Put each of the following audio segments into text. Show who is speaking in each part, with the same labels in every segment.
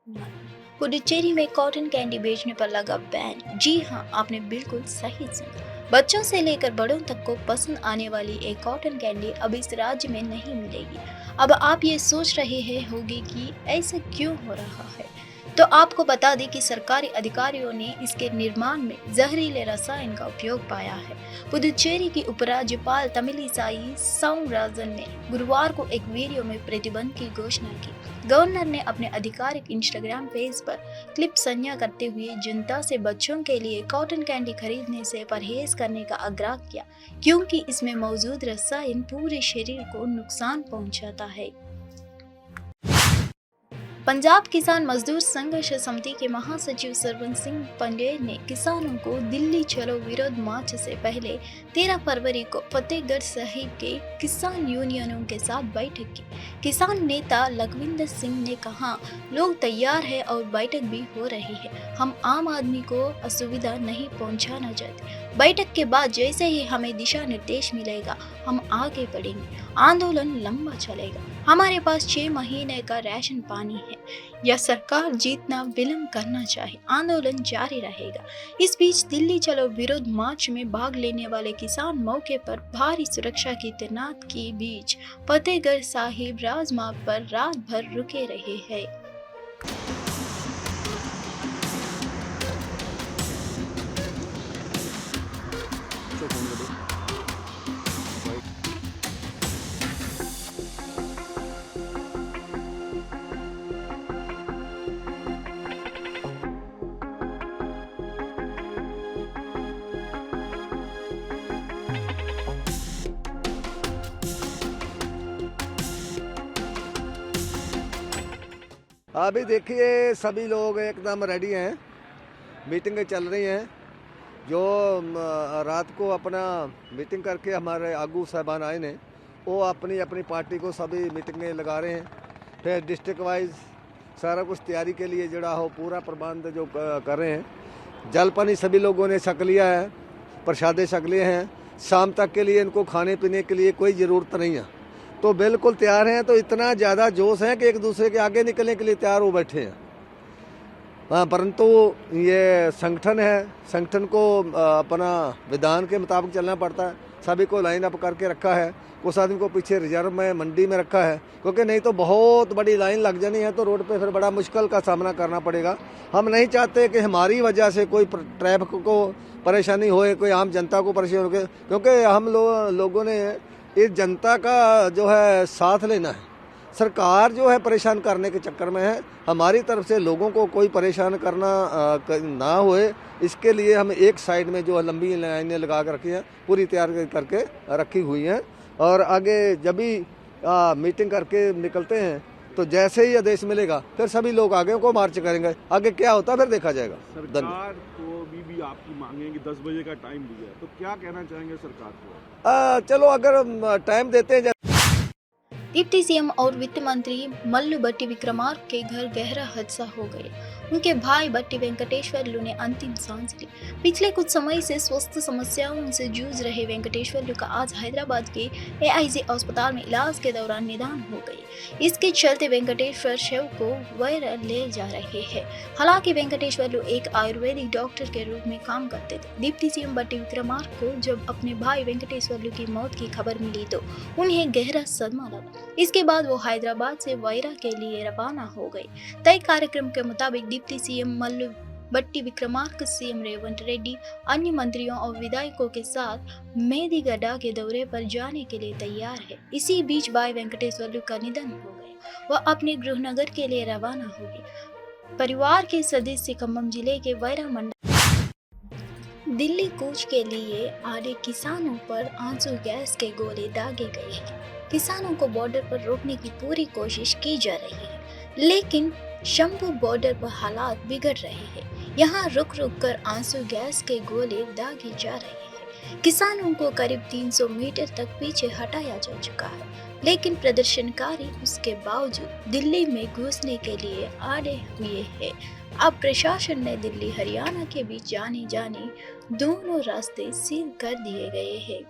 Speaker 1: पुडुचेरी में cotton candy बेचने पर लगा बैन। जी हाँ, आपने बिल्कुल सही सुना। बच्चों से लेकर बड़ों तक को पसंद आने वाली एक कॉटन कैंडी अब इस राज्य में नहीं मिलेगी। अब आप ये सोच रहे हैं होंगे कि ऐसा क्यों हो रहा है, तो आपको बता दें कि सरकारी अधिकारियों ने इसके निर्माण में जहरीले रसायन का उपयोग पाया है। पुदुचेरी की उपराज्यपाल तमिलिसाई सौंदरराजन ने गुरुवार को एक वीडियो में प्रतिबंध की घोषणा की। गवर्नर ने अपने आधिकारिक इंस्टाग्राम पेज पर क्लिप साझा करते हुए जनता से बच्चों के लिए कॉटन कैंडी खरीदने से परहेज करने का आग्रह किया, क्योंकि इसमें मौजूद रसायन पूरे शरीर को नुकसान पहुंचाता है। पंजाब किसान मजदूर संघर्ष समिति के महासचिव सरवन सिंह पंडेर ने किसानों को दिल्ली चलो विरोध मार्च से पहले 13 फरवरी को फतेहगढ़ साहिब के किसान यूनियनों के साथ बैठक की। किसान नेता लखविंदर सिंह ने कहा, लोग तैयार हैं और बैठक भी हो रही है। हम आम आदमी को असुविधा नहीं पहुंचाना चाहते। बैठक के बाद जैसे ही हमें दिशा निर्देश मिलेगा, हम आगे बढ़ेंगे। आंदोलन लंबा चलेगा। हमारे पास 6 महीने का राशन पानी है, या सरकार जितना विलंब करना चाहे, आंदोलन जारी रहेगा। इस बीच दिल्ली चलो विरोध मार्च में भाग लेने वाले किसान मौके पर भारी सुरक्षा की तैनात के बीच फतेहगढ़ साहिब राजमार्ग पर रात भर रुके रहे हैं।
Speaker 2: अभी देखिए सभी लोग एकदम रेडी हैं, मीटिंगें चल रही हैं। जो रात को अपना मीटिंग करके हमारे आगू साहबान आए ने, वो अपनी अपनी पार्टी को सभी मीटिंगें लगा रहे हैं। फिर डिस्ट्रिक्ट वाइज सारा कुछ तैयारी के लिए जड़ा हो पूरा प्रबंध जो कर रहे हैं। जल पानी सभी लोगों ने छक लिया है, प्रसादे छक लिए हैं। शाम तक के लिए इनको खाने पीने के लिए कोई ज़रूरत नहीं है, तो बिल्कुल तैयार हैं। तो इतना ज़्यादा जोश है कि एक दूसरे के आगे निकलने के लिए तैयार हो बैठे हैं। परंतु ये संगठन है, संगठन को अपना विधान के मुताबिक चलना पड़ता है। सभी को लाइन अप करके रखा है। कुछ आदमी को पीछे रिजर्व में मंडी में रखा है, क्योंकि नहीं तो बहुत बड़ी लाइन लग जानी है, तो रोड पे फिर बड़ा मुश्किल का सामना करना पड़ेगा। हम नहीं चाहते कि हमारी वजह से कोई ट्रैफिक को परेशानी होए, कोई आम जनता को परेशानी हो, क्योंकि हम लोगों ने इस जनता का जो है साथ लेना है। सरकार जो है परेशान करने के चक्कर में है। हमारी तरफ से लोगों को कोई परेशान करना ना होए, इसके लिए हम एक साइड में जो लंबी लाइनें लगा कर रखी हैं, पूरी तैयार करके रखी हुई हैं। और आगे जब भी मीटिंग करके निकलते हैं, तो जैसे ही आदेश मिलेगा फिर सभी लोग आगे को मार्च करेंगे। आगे क्या होता है फिर देखा जाएगा।
Speaker 3: सरकार को भी आपकी मांगे कि 10 बजे का टाइम दिया है, तो क्या कहना चाहेंगे सरकार को?
Speaker 2: चलो अगर टाइम देते हैं।
Speaker 1: डिप्टी सीएम और वित्त मंत्री मल्लू भट्टी विक्रमार्क के घर गहरा हादसा हो गया। उनके भाई भट्टी वेंकटेश्वरलू ने अंतिम सांस ली। पिछले कुछ समय से स्वास्थ्य समस्याओं से जूझ रहे वेंकटेश्वरलू का आज हैदराबाद के एआईजी अस्पताल में इलाज के दौरान निधन हो गई। इसके चलते वेंकटेश्वर शव को वायरल ले जा रहे हैं। हालांकि वेंकटेश्वरलू एक आयुर्वेदिक डॉक्टर के रूप में काम करते थे। डिप्टी सीएम भट्टी विक्रमार्क को जब अपने भाई वेंकटेश्वरलू की मौत की खबर मिली तो उन्हें गहरा सदमा लगा। इसके बाद वो हैदराबाद से वायरा के लिए रवाना हो गए। तय कार्यक्रम के मुताबिक डिप्टी सीएम मल्लू भट्टी विक्रमार्क सीएम रेवंत रेड्डी, अन्य मंत्रियों और विधायकों के साथ मेदिगड्डा के दौरे पर जाने के लिए तैयार है। इसी बीच भाई वेंकटेश्वरलू का निधन हो गया। वह अपने गृहनगर के लिए रवाना हो गए। परिवार के सदस्य खम्भम जिले के वायरा मंडल दिल्ली कूच के लिए आधे किसानों पर आंसू गैस के गोले दागे गए हैं। किसानों को बॉर्डर पर रोकने की पूरी कोशिश की जा रही है, लेकिन शंभू बॉर्डर पर हालात बिगड़ रहे हैं। यहाँ रुक रुक कर आंसू गैस के गोले दागे जा रहे हैं। किसानों को करीब 300 मीटर तक पीछे हटाया जा चुका है, लेकिन प्रदर्शनकारी उसके बावजूद दिल्ली में घुसने के लिए अड़े हुए हैं। अब प्रशासन ने दिल्ली हरियाणा के बीच जाने दोनों रास्ते सील कर दिए गए हैं।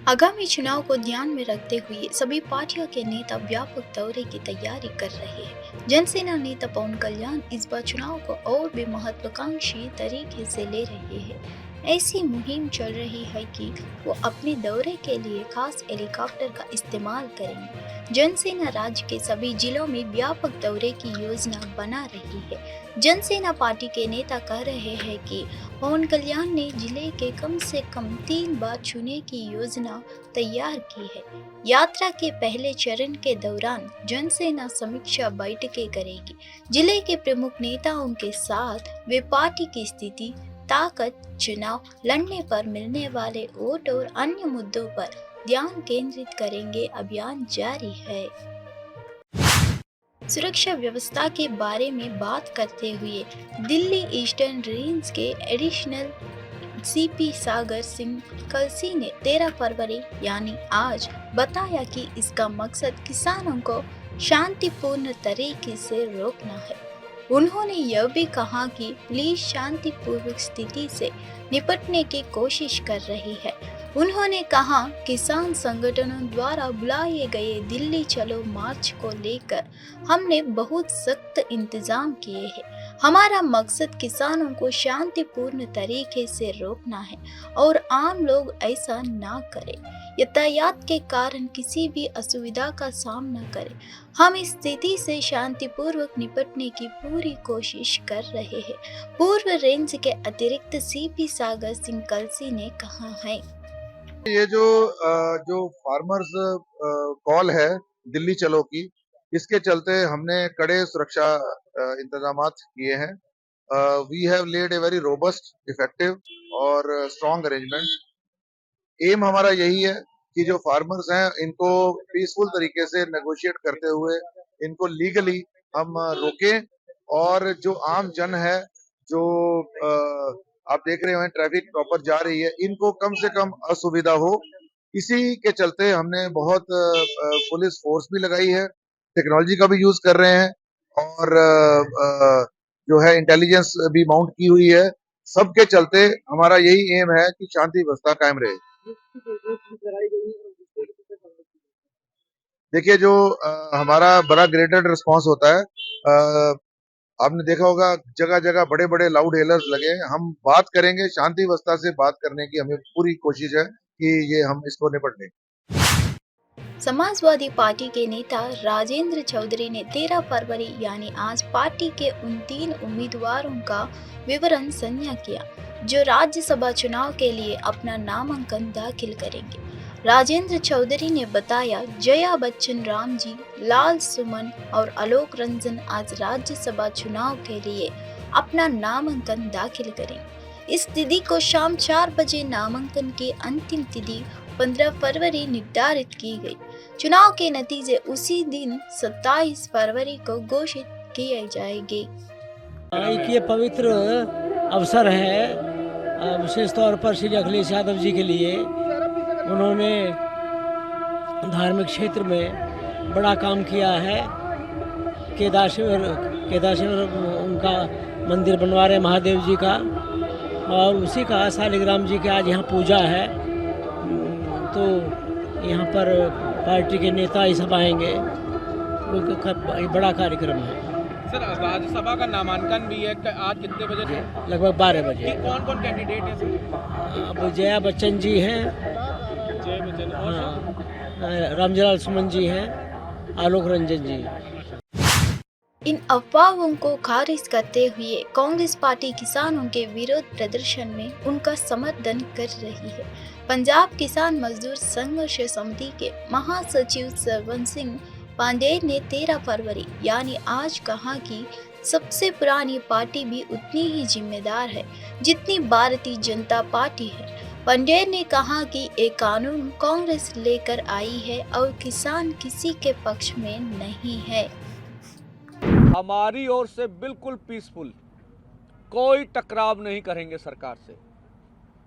Speaker 1: आगामी चुनाव को ध्यान में रखते हुए सभी पार्टियों के नेता व्यापक दौरे की तैयारी कर रहे हैं। जनसेना नेता पवन कल्याण इस बार चुनाव को और भी महत्वाकांक्षी तरीके से ले रहे हैं। ऐसी मुहिम चल रही है कि वो अपने दौरे के लिए खास हेलीकॉप्टर का इस्तेमाल करेंगे। जनसेना राज्य के सभी जिलों में व्यापक दौरे की योजना बना रही है। जनसेना पार्टी के नेता कह रहे हैं कि पवन कल्याण ने जिले के कम से कम 3 बार चुने की योजना तैयार की है। यात्रा के पहले चरण के दौरान जनसेना समीक्षा बैठकें करेगी। जिले के प्रमुख नेताओं के साथ वे पार्टी की स्थिति, ताकत, चुनाव लड़ने पर मिलने वाले वोट और अन्य मुद्दों पर ध्यान केंद्रित करेंगे। अभियान जारी है। सुरक्षा व्यवस्था के बारे में बात करते हुए दिल्ली ईस्टर्न रेंज के एडिशनल सीपी सागर सिंह कलसी ने 13 फरवरी यानी आज बताया कि इसका मकसद किसानों को शांतिपूर्ण तरीके से रोकना है। उन्होंने यह भी कहा कि पुलिस शांतिपूर्वक स्थिति से निपटने की कोशिश कर रही है। उन्होंने कहा, किसान संगठनों द्वारा बुलाए गए दिल्ली चलो मार्च को लेकर हमने बहुत सख्त इंतजाम किए हैं। हमारा मकसद किसानों को शांतिपूर्ण तरीके से रोकना है और आम लोग ऐसा ना करें, यातायात के कारण किसी भी असुविधा का सामना करें। हम इस स्थिति से शांतिपूर्वक निपटने की पूरी कोशिश कर रहे हैं, पूर्व रेंज के अतिरिक्त सीपी सागर सिंह कलसी ने कहा है।
Speaker 4: ये जो फार्मर्स कॉल है दिल्ली चलो की, इसके चलते हमने कड़े सुरक्षा इंतजामात किए हैं। We have laid a very robust, effective और स्ट्रॉन्ग अरेंजमेंट। एम हमारा यही है कि जो फार्मर्स हैं इनको पीसफुल तरीके से नेगोशिएट करते हुए इनको लीगली हम रोकें, और जो आम जन है, जो आप देख रहे हैं ट्रैफिक प्रॉपर जा रही है, इनको कम से कम असुविधा हो। इसी के चलते हमने बहुत पुलिस फोर्स भी लगाई है, टेक्नोलॉजी का भी यूज कर रहे हैं, और जो है इंटेलिजेंस भी माउंट की हुई है। सबके चलते हमारा यही एम है कि शांति व्यवस्था कायम रहे। देखिए, जो हमारा बड़ा ग्रेडेड रिस्पांस होता है, आपने देखा होगा जगह जगह बड़े बड़े लाउड हेलर्स लगे हैं। हम बात करेंगे, शांति व्यवस्था से बात करने की हमें पूरी कोशिश है कि ये हम इसको निपट लें।
Speaker 1: समाजवादी पार्टी के नेता राजेंद्र चौधरी ने 13 फरवरी यानी आज पार्टी के उन 3 उम्मीदवारों का विवरण साझा किया जो राज्यसभा चुनाव के लिए अपना नामांकन दाखिल करेंगे। राजेंद्र चौधरी ने बताया, जया बच्चन राम जी, लाल सुमन और आलोक रंजन आज राज्यसभा चुनाव के लिए अपना नामांकन दाखिल करेंगे। इस तिथि को शाम 4 बजे नामांकन की अंतिम तिथि 15 फरवरी निर्धारित की गई। चुनाव के नतीजे उसी दिन 27 फरवरी को घोषित किए जाएंगे।
Speaker 5: एक ये पवित्र अवसर है विशेष तौर पर श्री अखिलेश यादव जी के लिए। उन्होंने धार्मिक क्षेत्र में बड़ा काम किया है। केदारेश्वर उनका मंदिर बनवा रहे महादेव जी का, और उसी का शालिग्राम जी की आज यहाँ पूजा है। तो यहाँ पर पार्टी के नेता ये सब आएंगे, बड़ा कार्यक्रम है।
Speaker 6: सर, राज्यसभा का नामांकन भी है, आज कितने बजे से?
Speaker 5: लगभग 12 बजे।
Speaker 6: कौन कौन कैंडिडेट है सर?
Speaker 5: अब जया बच्चन जी हैं,
Speaker 6: जय बच्चन,
Speaker 5: हाँ, रामजलाल सुमन जी हैं, आलोक रंजन जी।
Speaker 1: इन अफवाहों को खारिज करते हुए कांग्रेस पार्टी किसानों के विरोध प्रदर्शन में उनका समर्थन कर रही है। पंजाब किसान मजदूर संघर्ष समिति के महासचिव सरवन सिंह पांडेय ने 13 फरवरी यानी आज कहा कि सबसे पुरानी पार्टी भी उतनी ही जिम्मेदार है जितनी भारतीय जनता पार्टी है। पांडेय ने कहा कि एक कानून कांग्रेस लेकर आई है और किसान किसी के पक्ष में नहीं है।
Speaker 7: हमारी ओर से बिल्कुल पीसफुल, कोई टकराव नहीं करेंगे सरकार से।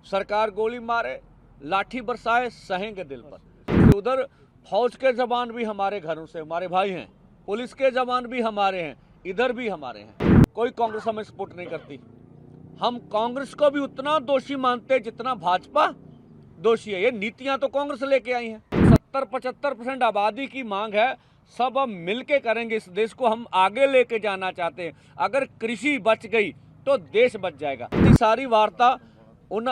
Speaker 7: सरकार गोली मारे, लाठी बरसाए, सहेंगे दिल पर। उधर फौज के जवान भी हमारे घरों से हमारे भाई हैं, पुलिस के जवान भी हमारे हैं, इधर भी हमारे हैं। कोई कांग्रेस हमें सपोर्ट नहीं करती। हम कांग्रेस को भी उतना दोषी मानते जितना भाजपा दोषी है। ये नीतियां तो कांग्रेस लेके आई हैं। 70-75% आबादी की मांग है, सब हम मिलके करेंगे। इस देश को हम आगे लेके जाना चाहते हैं। अगर कृषि बच गई तो देश बच जाएगा। इतनी सारी वार्ता उन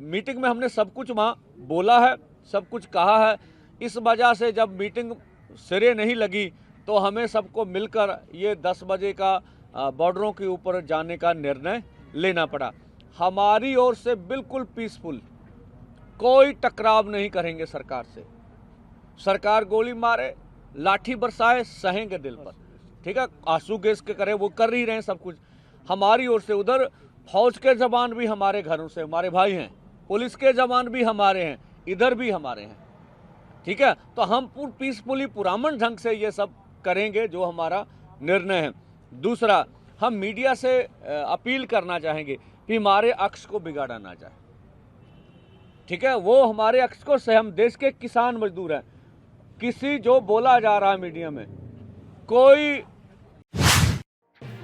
Speaker 7: मीटिंग में हमने सब कुछ वहाँ बोला है, सब कुछ कहा है। इस वजह से जब मीटिंग सिरे नहीं लगी तो हमें सबको मिलकर ये 10 बजे का बॉर्डरों के ऊपर जाने का निर्णय लेना पड़ा। हमारी ओर से बिल्कुल पीसफुल, कोई टकराव नहीं करेंगे सरकार से। सरकार गोली मारे, लाठी बरसाए, सहेंगे दिल पर। ठीक है, आंसू गैस के करे वो कर ही रहे हैं सब कुछ। हमारी ओर से उधर फौज के जवान भी हमारे घरों से हमारे भाई हैं, पुलिस के जवान भी हमारे हैं, इधर भी हमारे हैं। ठीक है, तो हम पीसफुली पुरामन ढंग से ये सब करेंगे जो हमारा निर्णय है। दूसरा, हम मीडिया से अपील करना चाहेंगे कि हमारे अक्स को बिगाड़ा ना जाए। ठीक है, वो हमारे अक्स को से हम देश के किसान मजदूर हैं। किसी जो बोला जा रहा है मीडिया में, कोई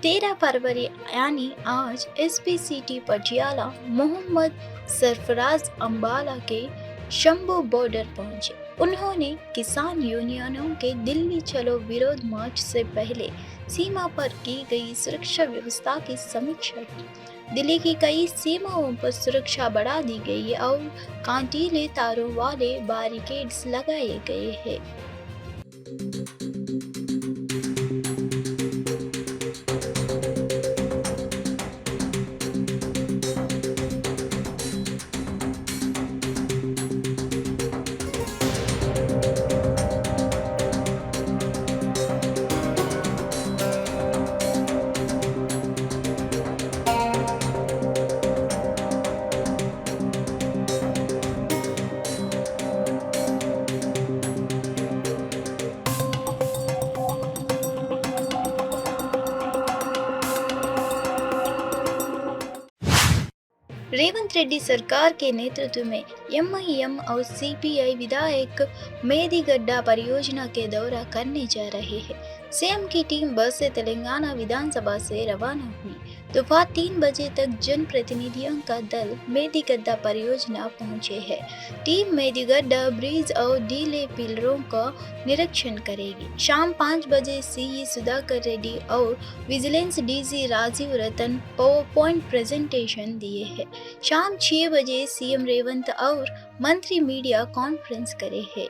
Speaker 1: 13 फरवरी यानी आज एसपी सिटी पटियाला मोहम्मद सरफराज अंबाला के शंभू बॉर्डर पहुंचे। उन्होंने किसान यूनियनों के दिल्ली चलो विरोध मार्च से पहले सीमा पर की गई सुरक्षा व्यवस्था की समीक्षा की। दिल्ली की कई सीमाओं पर सुरक्षा बढ़ा दी गई और कांटीले तारों वाले बैरिकेड्स लगाए गए हैं। रेवंत रेड्डी सरकार के नेतृत्व में एमआईएम और सीपीआई विधायक मेदिगड्डा परियोजना के दौरा करने जा रहे हैं। सीएम की टीम बस से तेलंगाना विधानसभा से रवाना हुई। दोपहर 3 बजे तक जनप्रतिनिधियों का दल मेदिगड्डा परियोजना पहुंचे है। टीम मेदिगड्डा ब्रिज और डीले पिलरों का निरीक्षण करेगी। शाम 5 बजे सीई सुधाकर रेड्डी और विजिलेंस डीजी राजीव रतन पावर पॉइंट प्रेजेंटेशन दिए हैं। शाम 6 बजे सीएम रेवंत और मंत्री मीडिया कॉन्फ्रेंस करे हैं।